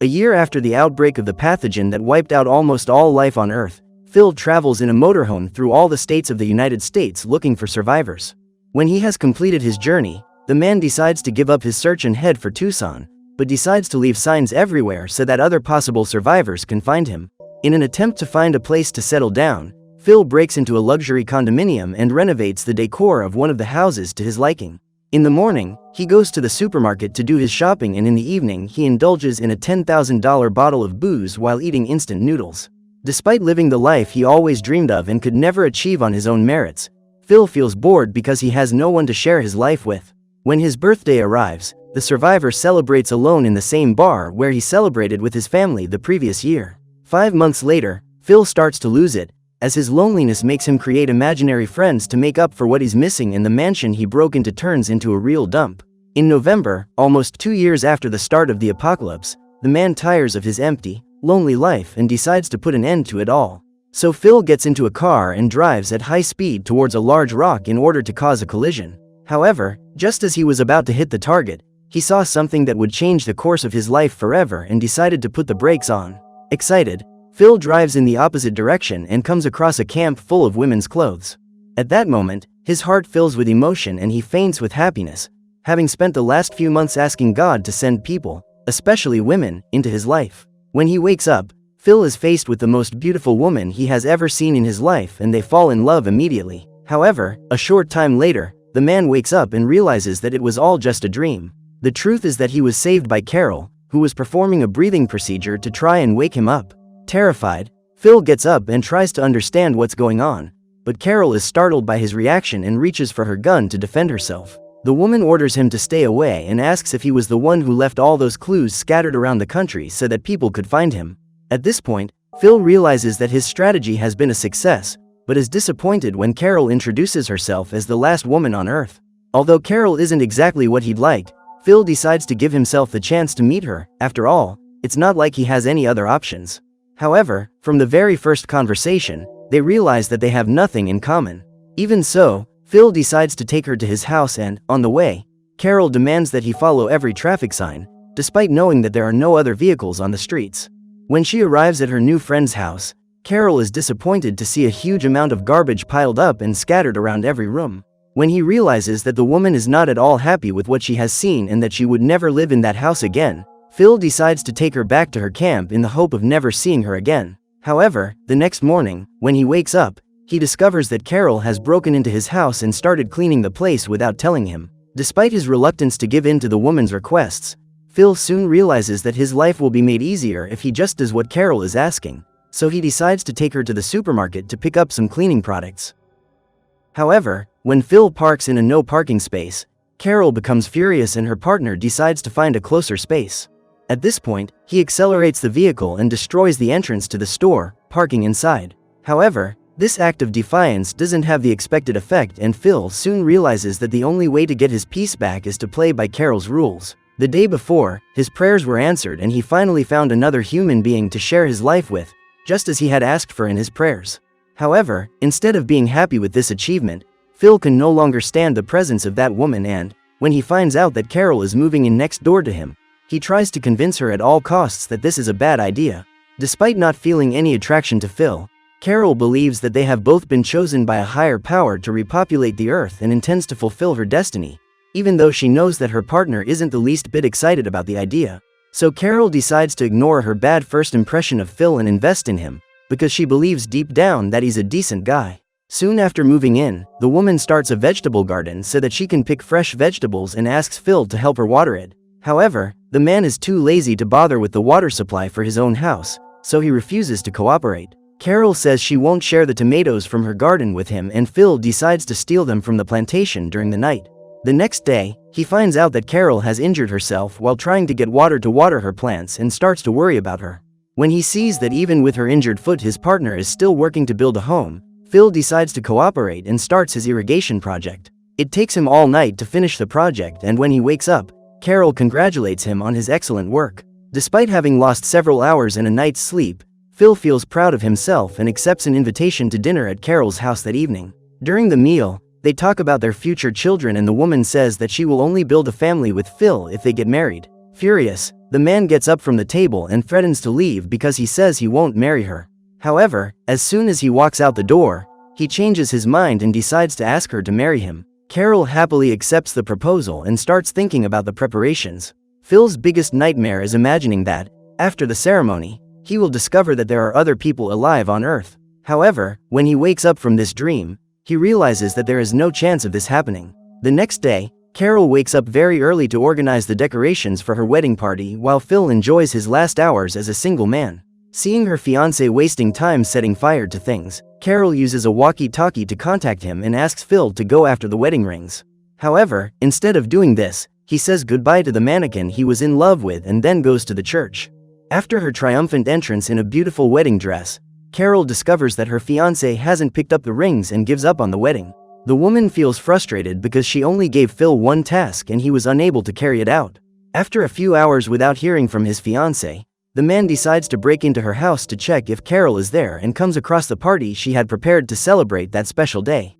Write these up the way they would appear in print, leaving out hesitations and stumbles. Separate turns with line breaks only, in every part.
A year after the outbreak of the pathogen that wiped out almost all life on Earth, Phil travels in a motorhome through all the states of the United States looking for survivors. When he has completed his journey, the man decides to give up his search and head for Tucson, but decides to leave signs everywhere so that other possible survivors can find him. In an attempt to find a place to settle down, Phil breaks into a luxury condominium and renovates the decor of one of the houses to his liking. In the morning, he goes to the supermarket to do his shopping, and in the evening he indulges in a $10,000 bottle of booze while eating instant noodles. Despite living the life he always dreamed of and could never achieve on his own merits, Phil feels bored because he has no one to share his life with. When his birthday arrives, the survivor celebrates alone in the same bar where he celebrated with his family the previous year. 5 months later, Phil starts to lose it, as his loneliness makes him create imaginary friends to make up for what he's missing, and the mansion he broke into turns into a real dump. In November, almost 2 years after the start of the apocalypse, the man tires of his empty, lonely life and decides to put an end to it all. So Phil gets into a car and drives at high speed towards a large rock in order to cause a collision. However, just as he was about to hit the target, he saw something that would change the course of his life forever and decided to put the brakes on. Excited, Phil drives in the opposite direction and comes across a camp full of women's clothes. At that moment, his heart fills with emotion and he faints with happiness, having spent the last few months asking God to send people, especially women, into his life. When he wakes up, Phil is faced with the most beautiful woman he has ever seen in his life, and they fall in love immediately. However, a short time later, the man wakes up and realizes that it was all just a dream. The truth is that he was saved by Carol, who was performing a breathing procedure to try and wake him up. Terrified, Phil gets up and tries to understand what's going on, but Carol is startled by his reaction and reaches for her gun to defend herself. The woman orders him to stay away and asks if he was the one who left all those clues scattered around the country so that people could find him. At this point, Phil realizes that his strategy has been a success, but is disappointed when Carol introduces herself as the last woman on Earth. Although Carol isn't exactly what he'd liked, Phil decides to give himself the chance to meet her. After all, it's not like he has any other options. However, from the very first conversation, they realize that they have nothing in common. Even so, Phil decides to take her to his house and, on the way, Carol demands that he follow every traffic sign, despite knowing that there are no other vehicles on the streets. When she arrives at her new friend's house, Carol is disappointed to see a huge amount of garbage piled up and scattered around every room. When he realizes that the woman is not at all happy with what she has seen and that she would never live in that house again, Phil decides to take her back to her camp in the hope of never seeing her again. However, the next morning, when he wakes up, he discovers that Carol has broken into his house and started cleaning the place without telling him. Despite his reluctance to give in to the woman's requests, Phil soon realizes that his life will be made easier if he just does what Carol is asking, so he decides to take her to the supermarket to pick up some cleaning products. However, when Phil parks in a no parking space, Carol becomes furious and her partner decides to find a closer space. At this point, he accelerates the vehicle and destroys the entrance to the store, parking inside. However, this act of defiance doesn't have the expected effect, and Phil soon realizes that the only way to get his peace back is to play by Carol's rules. The day before, his prayers were answered and he finally found another human being to share his life with, just as he had asked for in his prayers. However, instead of being happy with this achievement, Phil can no longer stand the presence of that woman, and, when he finds out that Carol is moving in next door to him, he tries to convince her at all costs that this is a bad idea. Despite not feeling any attraction to Phil, Carol believes that they have both been chosen by a higher power to repopulate the Earth and intends to fulfill her destiny, even though she knows that her partner isn't the least bit excited about the idea. So Carol decides to ignore her bad first impression of Phil and invest in him, because she believes deep down that he's a decent guy. Soon after moving in, the woman starts a vegetable garden so that she can pick fresh vegetables and asks Phil to help her water it. However, the man is too lazy to bother with the water supply for his own house, so he refuses to cooperate. Carol says she won't share the tomatoes from her garden with him, and Phil decides to steal them from the plantation during the night. The next day, he finds out that Carol has injured herself while trying to get water to water her plants and starts to worry about her. When he sees that even with her injured foot his partner is still working to build a home, Phil decides to cooperate and starts his irrigation project. It takes him all night to finish the project, and when he wakes up, Carol congratulates him on his excellent work. Despite having lost several hours and a night's sleep, Phil feels proud of himself and accepts an invitation to dinner at Carol's house that evening. During the meal, they talk about their future children, and the woman says that she will only build a family with Phil if they get married. Furious, The man gets up from the table and threatens to leave because he says he won't marry her. However, as soon as he walks out the door, he changes his mind and decides to ask her to marry him. Carol happily accepts the proposal and starts thinking about the preparations. Phil's biggest nightmare is imagining that, after the ceremony, he will discover that there are other people alive on Earth. However, when he wakes up from this dream, he realizes that there is no chance of this happening. The next day, Carol wakes up very early to organize the decorations for her wedding party while Phil enjoys his last hours as a single man. Seeing her fiancé wasting time setting fire to things, Carol uses a walkie-talkie to contact him and asks Phil to go after the wedding rings. However, instead of doing this, he says goodbye to the mannequin he was in love with and then goes to the church. After her triumphant entrance in a beautiful wedding dress, Carol discovers that her fiancé hasn't picked up the rings and gives up on the wedding. The woman feels frustrated because she only gave Phil one task and he was unable to carry it out. After a few hours without hearing from his fiancé, the man decides to break into her house to check if Carol is there and comes across the party she had prepared to celebrate that special day.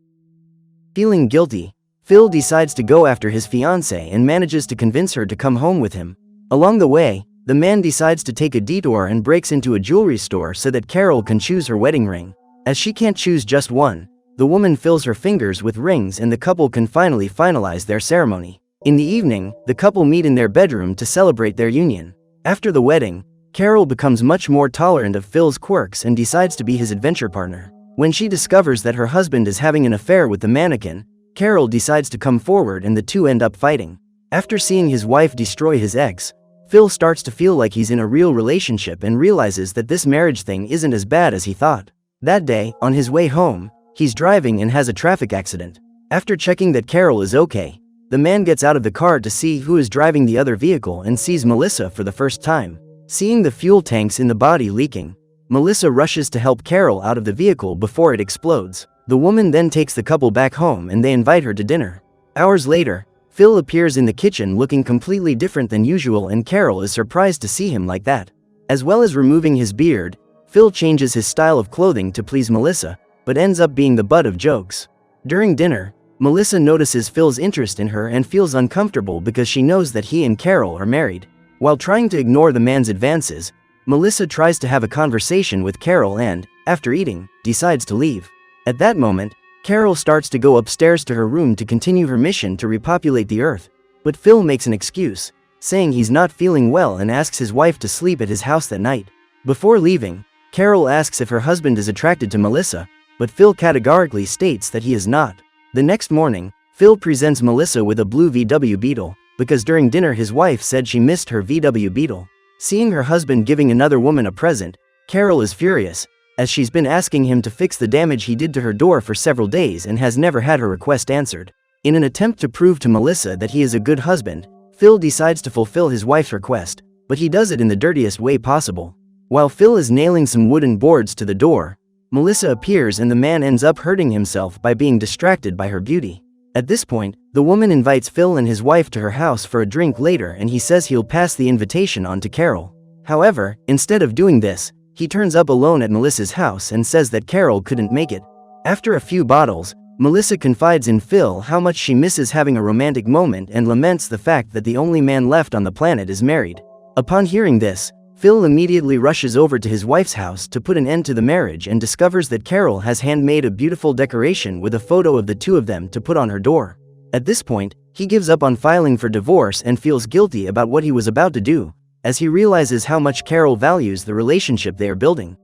Feeling guilty, Phil decides to go after his fiancée and manages to convince her to come home with him. Along the way, the man decides to take a detour and breaks into a jewelry store so that Carol can choose her wedding ring. As she can't choose just one, the woman fills her fingers with rings and the couple can finally finalize their ceremony. In the evening, the couple meet in their bedroom to celebrate their union. After the wedding, Carol becomes much more tolerant of Phil's quirks and decides to be his adventure partner. When she discovers that her husband is having an affair with the mannequin, Carol decides to come forward and the two end up fighting. After seeing his wife destroy his ex, Phil starts to feel like he's in a real relationship and realizes that this marriage thing isn't as bad as he thought. That day, on his way home, he's driving and has a traffic accident. After checking that Carol is okay, the man gets out of the car to see who is driving the other vehicle and sees Melissa for the first time. Seeing the fuel tanks in the body leaking, Melissa rushes to help Carol out of the vehicle before it explodes. The woman then takes the couple back home and they invite her to dinner. Hours later, Phil appears in the kitchen looking completely different than usual and Carol is surprised to see him like that. As well as removing his beard, Phil changes his style of clothing to please Melissa, but ends up being the butt of jokes. During dinner, Melissa notices Phil's interest in her and feels uncomfortable because she knows that he and Carol are married. While trying to ignore the man's advances, Melissa tries to have a conversation with Carol and, after eating, decides to leave. At that moment, Carol starts to go upstairs to her room to continue her mission to repopulate the earth, but Phil makes an excuse, saying he's not feeling well and asks his wife to sleep at his house that night. Before leaving, Carol asks if her husband is attracted to Melissa, but Phil categorically states that he is not. The next morning, Phil presents Melissa with a blue VW Beetle, because during dinner his wife said she missed her VW Beetle. Seeing her husband giving another woman a present, Carol is furious, as she's been asking him to fix the damage he did to her door for several days and has never had her request answered. In an attempt to prove to Melissa that he is a good husband, Phil decides to fulfill his wife's request, but he does it in the dirtiest way possible. While Phil is nailing some wooden boards to the door, Melissa appears and the man ends up hurting himself by being distracted by her beauty. At this point, the woman invites Phil and his wife to her house for a drink later and he says he'll pass the invitation on to Carol. However, instead of doing this, he turns up alone at Melissa's house and says that Carol couldn't make it. After a few bottles, Melissa confides in Phil how much she misses having a romantic moment and laments the fact that the only man left on the planet is married. Upon hearing this, Phil immediately rushes over to his wife's house to put an end to the marriage and discovers that Carol has handmade a beautiful decoration with a photo of the two of them to put on her door. At this point, he gives up on filing for divorce and feels guilty about what he was about to do, as he realizes how much Carol values the relationship they are building.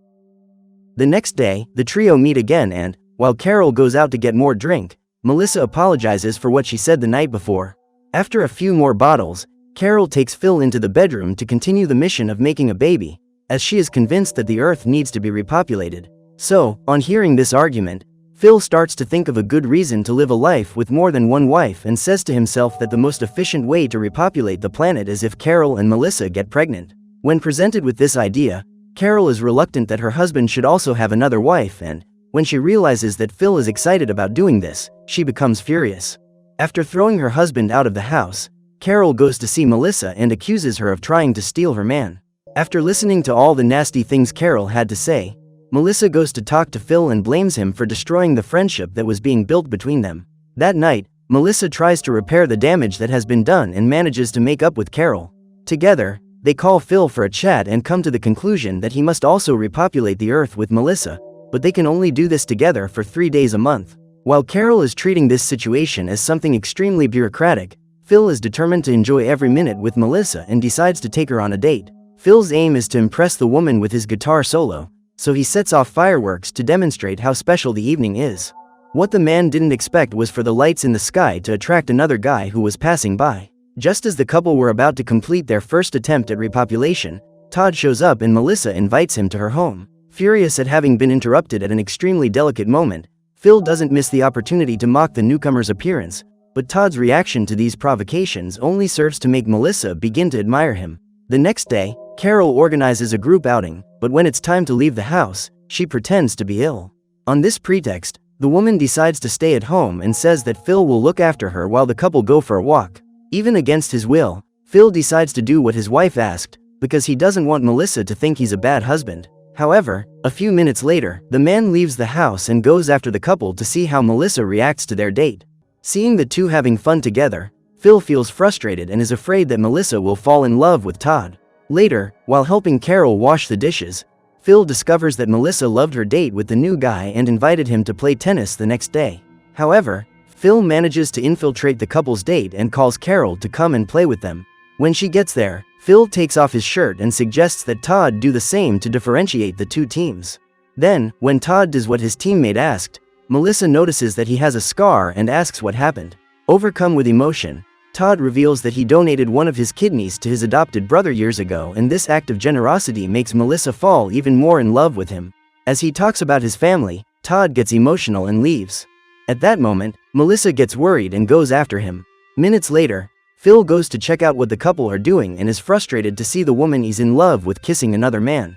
The next day, the trio meet again and, while Carol goes out to get more drink, Melissa apologizes for what she said the night before. After a few more bottles, Carol takes Phil into the bedroom to continue the mission of making a baby, as she is convinced that the earth needs to be repopulated. So, on hearing this argument, Phil starts to think of a good reason to live a life with more than one wife and says to himself that the most efficient way to repopulate the planet is if Carol and Melissa get pregnant. When presented with this idea, Carol is reluctant that her husband should also have another wife and, when she realizes that Phil is excited about doing this, she becomes furious. After throwing her husband out of the house, Carol goes to see Melissa and accuses her of trying to steal her man. After listening to all the nasty things Carol had to say, Melissa goes to talk to Phil and blames him for destroying the friendship that was being built between them. That night, Melissa tries to repair the damage that has been done and manages to make up with Carol. Together, They call Phil for a chat and come to the conclusion that he must also repopulate the Earth with Melissa, but they can only do this together for 3 days a month. While Carol is treating this situation as something extremely bureaucratic, Phil is determined to enjoy every minute with Melissa and decides to take her on a date. Phil's aim is to impress the woman with his guitar solo, so he sets off fireworks to demonstrate how special the evening is. What the man didn't expect was for the lights in the sky to attract another guy who was passing by. Just as the couple were about to complete their first attempt at repopulation, Todd shows up and Melissa invites him to her home. Furious at having been interrupted at an extremely delicate moment, Phil doesn't miss the opportunity to mock the newcomer's appearance, but Todd's reaction to these provocations only serves to make Melissa begin to admire him. The next day, Carol organizes a group outing, but when it's time to leave the house, she pretends to be ill. On this pretext, the woman decides to stay at home and says that Phil will look after her while the couple go for a walk. Even against his will, Phil decides to do what his wife asked, because he doesn't want Melissa to think he's a bad husband. However, a few minutes later, the man leaves the house and goes after the couple to see how Melissa reacts to their date. Seeing the two having fun together, Phil feels frustrated and is afraid that Melissa will fall in love with Todd. Later, while helping Carol wash the dishes, Phil discovers that Melissa loved her date with the new guy and invited him to play tennis the next day. However, Phil manages to infiltrate the couple's date and calls Carol to come and play with them. When she gets there, Phil takes off his shirt and suggests that Todd do the same to differentiate the two teams. Then, when Todd does what his teammate asked, Melissa notices that he has a scar and asks what happened. Overcome with emotion, Todd reveals that he donated one of his kidneys to his adopted brother years ago, and this act of generosity makes Melissa fall even more in love with him. As he talks about his family, Todd gets emotional and leaves. At that moment, Melissa gets worried and goes after him. Minutes later, Phil goes to check out what the couple are doing and is frustrated to see the woman he's in love with kissing another man.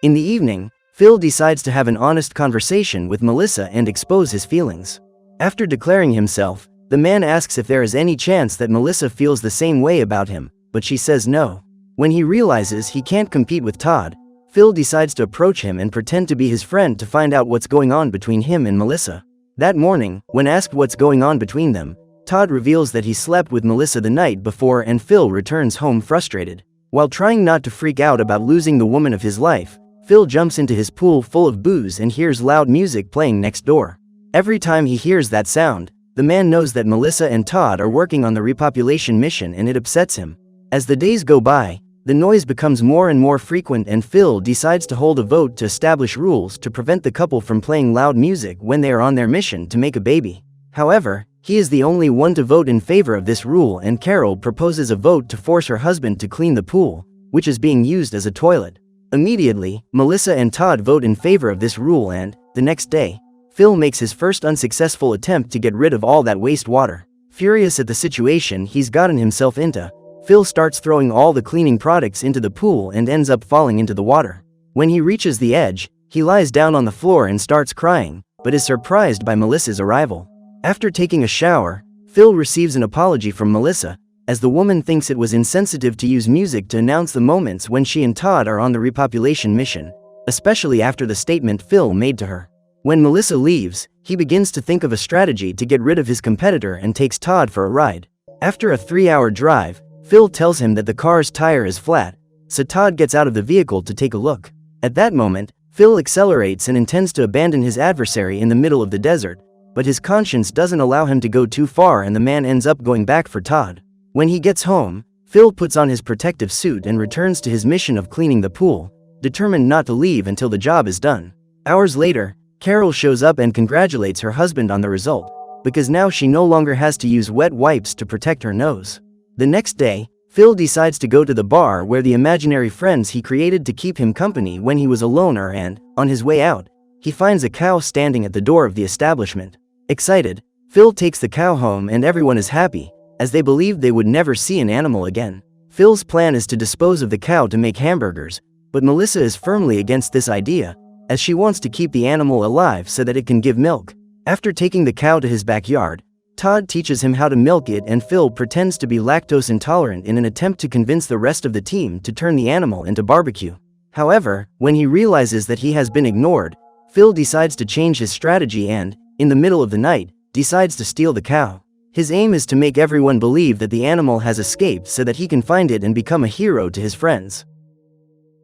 In the evening, Phil decides to have an honest conversation with Melissa and expose his feelings. After declaring himself, the man asks if there is any chance that Melissa feels the same way about him, but she says no. When he realizes he can't compete with Todd, Phil decides to approach him and pretend to be his friend to find out what's going on between him and Melissa. That morning, when asked what's going on between them, Todd reveals that he slept with Melissa the night before, and Phil returns home frustrated. While trying not to freak out about losing the woman of his life, Phil jumps into his pool full of booze and hears loud music playing next door. Every time he hears that sound, the man knows that Melissa and Todd are working on the repopulation mission, and it upsets him. As the days go by, the noise becomes more and more frequent, and Phil decides to hold a vote to establish rules to prevent the couple from playing loud music when they are on their mission to make a baby. However, he is the only one to vote in favor of this rule, and Carol proposes a vote to force her husband to clean the pool, which is being used as a toilet. Immediately, Melissa and Todd vote in favor of this rule, and, the next day, Phil makes his first unsuccessful attempt to get rid of all that wastewater. Furious at the situation he's gotten himself into, Phil starts throwing all the cleaning products into the pool and ends up falling into the water. When he reaches the edge, he lies down on the floor and starts crying, but is surprised by Melissa's arrival. After taking a shower, Phil receives an apology from Melissa, as the woman thinks it was insensitive to use music to announce the moments when she and Todd are on the repopulation mission, especially after the statement Phil made to her. When Melissa leaves, he begins to think of a strategy to get rid of his competitor and takes Todd for a ride. After a 3-hour drive, Phil tells him that the car's tire is flat, so Todd gets out of the vehicle to take a look. At that moment, Phil accelerates and intends to abandon his adversary in the middle of the desert, but his conscience doesn't allow him to go too far, and the man ends up going back for Todd. When he gets home, Phil puts on his protective suit and returns to his mission of cleaning the pool, determined not to leave until the job is done. Hours later, Carol shows up and congratulates her husband on the result, because now she no longer has to use wet wipes to protect her nose. The next day, Phil decides to go to the bar where the imaginary friends he created to keep him company when he was a loner, and, on his way out, he finds a cow standing at the door of the establishment. Excited, Phil takes the cow home and everyone is happy, as they believed they would never see an animal again. Phil's plan is to dispose of the cow to make hamburgers, but Melissa is firmly against this idea, as she wants to keep the animal alive so that it can give milk. After taking the cow to his backyard, Todd teaches him how to milk it, and Phil pretends to be lactose intolerant in an attempt to convince the rest of the team to turn the animal into barbecue. However, when he realizes that he has been ignored, Phil decides to change his strategy and, in the middle of the night, decides to steal the cow. His aim is to make everyone believe that the animal has escaped so that he can find it and become a hero to his friends.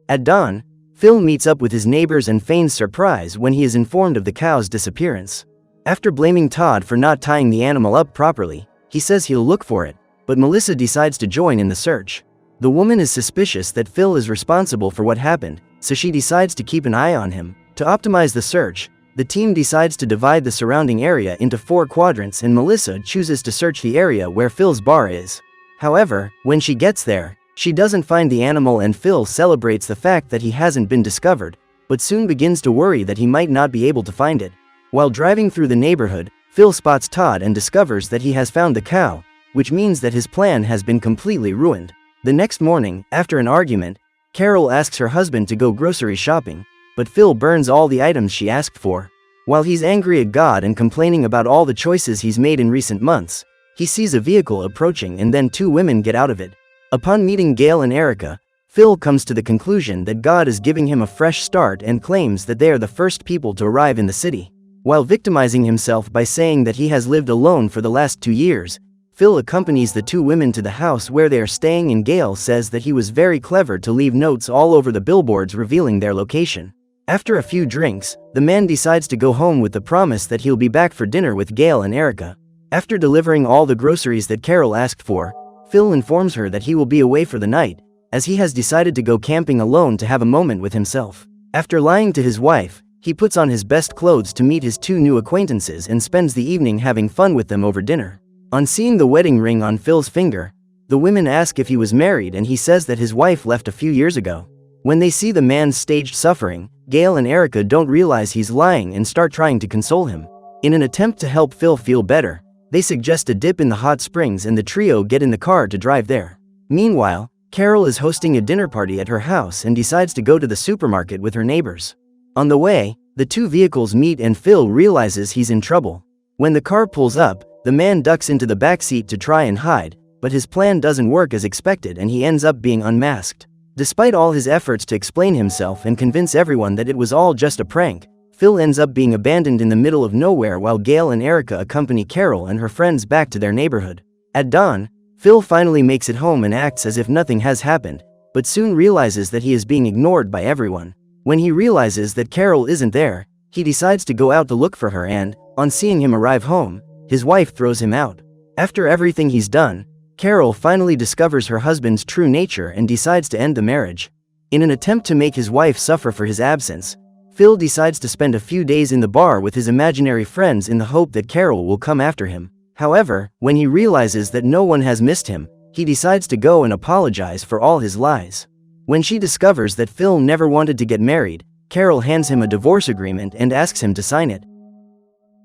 At dawn, Phil meets up with his neighbors and feigns surprise when he is informed of the cow's disappearance. After blaming Todd for not tying the animal up properly, he says he'll look for it, but Melissa decides to join in the search. The woman is suspicious that Phil is responsible for what happened, so she decides to keep an eye on him. To optimize the search, the team decides to divide the surrounding area into 4 quadrants and Melissa chooses to search the area where Phil's bar is. However, when she gets there, she doesn't find the animal and Phil celebrates the fact that he hasn't been discovered, but soon begins to worry that he might not be able to find it. While driving through the neighborhood, Phil spots Todd and discovers that he has found the cow, which means that his plan has been completely ruined. The next morning, after an argument, Carol asks her husband to go grocery shopping, but Phil burns all the items she asked for. While he's angry at God and complaining about all the choices he's made in recent months, he sees a vehicle approaching and then 2 women get out of it. Upon meeting Gail and Erica, Phil comes to the conclusion that God is giving him a fresh start and claims that they are the first people to arrive in the city. While victimizing himself by saying that he has lived alone for the last 2 years, Phil accompanies the 2 women to the house where they are staying and Gail says that he was very clever to leave notes all over the billboards revealing their location. After a few drinks, the man decides to go home with the promise that he'll be back for dinner with Gail and Erica. After delivering all the groceries that Carol asked for, Phil informs her that he will be away for the night, as he has decided to go camping alone to have a moment with himself. After lying to his wife, he puts on his best clothes to meet his 2 new acquaintances and spends the evening having fun with them over dinner. On seeing the wedding ring on Phil's finger, the women ask if he was married and he says that his wife left a few years ago. When they see the man's staged suffering, Gail and Erica don't realize he's lying and start trying to console him. In an attempt to help Phil feel better, they suggest a dip in the hot springs and the trio get in the car to drive there. Meanwhile, Carol is hosting a dinner party at her house and decides to go to the supermarket with her neighbors. On the way, the 2 vehicles meet and Phil realizes he's in trouble. When the car pulls up, the man ducks into the back seat to try and hide, but his plan doesn't work as expected and he ends up being unmasked. Despite all his efforts to explain himself and convince everyone that it was all just a prank, Phil ends up being abandoned in the middle of nowhere while Gail and Erica accompany Carol and her friends back to their neighborhood. At dawn, Phil finally makes it home and acts as if nothing has happened, but soon realizes that he is being ignored by everyone. When he realizes that Carol isn't there, he decides to go out to look for her and, on seeing him arrive home, his wife throws him out. After everything he's done, Carol finally discovers her husband's true nature and decides to end the marriage. In an attempt to make his wife suffer for his absence, Phil decides to spend a few days in the bar with his imaginary friends in the hope that Carol will come after him. However, when he realizes that no one has missed him, he decides to go and apologize for all his lies. When she discovers that Phil never wanted to get married, Carol hands him a divorce agreement and asks him to sign it.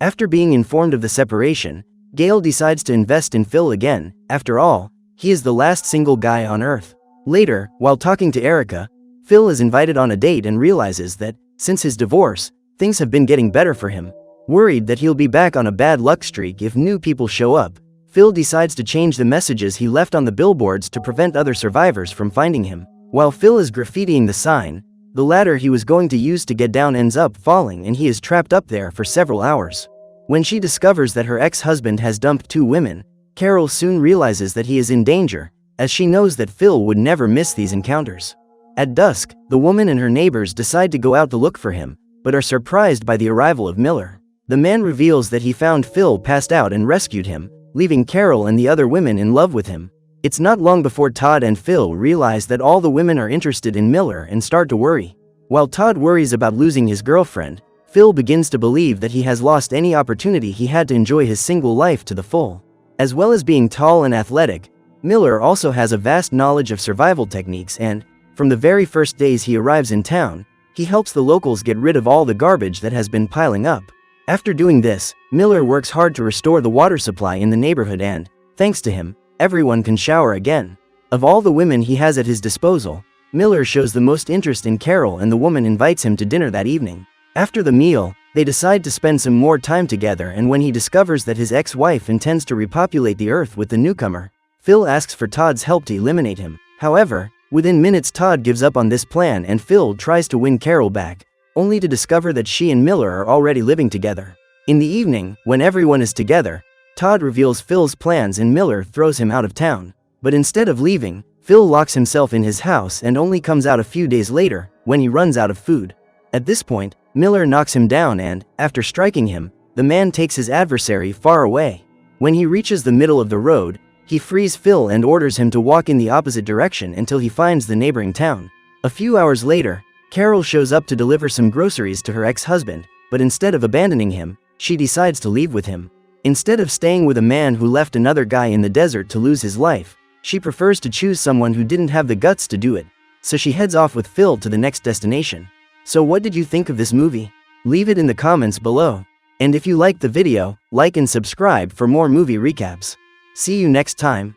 After being informed of the separation, Gail decides to invest in Phil again. After all, he is the last single guy on Earth. Later, while talking to Erica, Phil is invited on a date and realizes that, since his divorce, things have been getting better for him. Worried that he'll be back on a bad luck streak if new people show up, Phil decides to change the messages he left on the billboards to prevent other survivors from finding him. While Phil is graffitiing the sign, the ladder he was going to use to get down ends up falling and he is trapped up there for several hours. When she discovers that her ex-husband has dumped 2 women, Carol soon realizes that he is in danger, as she knows that Phil would never miss these encounters. At dusk, the woman and her neighbors decide to go out to look for him, but are surprised by the arrival of Miller. The man reveals that he found Phil passed out and rescued him, leaving Carol and the other women in love with him. It's not long before Todd and Phil realize that all the women are interested in Miller and start to worry. While Todd worries about losing his girlfriend, Phil begins to believe that he has lost any opportunity he had to enjoy his single life to the full. As well as being tall and athletic, Miller also has a vast knowledge of survival techniques and, from the very first days he arrives in town, he helps the locals get rid of all the garbage that has been piling up. After doing this, Miller works hard to restore the water supply in the neighborhood and, thanks to him, everyone can shower again. Of all the women he has at his disposal, Miller shows the most interest in Carol and the woman invites him to dinner that evening. After the meal, they decide to spend some more time together and when he discovers that his ex-wife intends to repopulate the earth with the newcomer, Phil asks for Todd's help to eliminate him. However, within minutes Todd gives up on this plan and Phil tries to win Carol back, only to discover that she and Miller are already living together. In the evening, when everyone is together, Todd reveals Phil's plans and Miller throws him out of town. But instead of leaving, Phil locks himself in his house and only comes out a few days later, when he runs out of food. At this point, Miller knocks him down and, after striking him, the man takes his adversary far away. When he reaches the middle of the road, he frees Phil and orders him to walk in the opposite direction until he finds the neighboring town. A few hours later, Carol shows up to deliver some groceries to her ex-husband, but instead of abandoning him, she decides to leave with him. Instead of staying with a man who left another guy in the desert to lose his life, she prefers to choose someone who didn't have the guts to do it, so she heads off with Phil to the next destination. So what did you think of this movie? Leave it in the comments below. And if you liked the video, like and subscribe for more movie recaps. See you next time.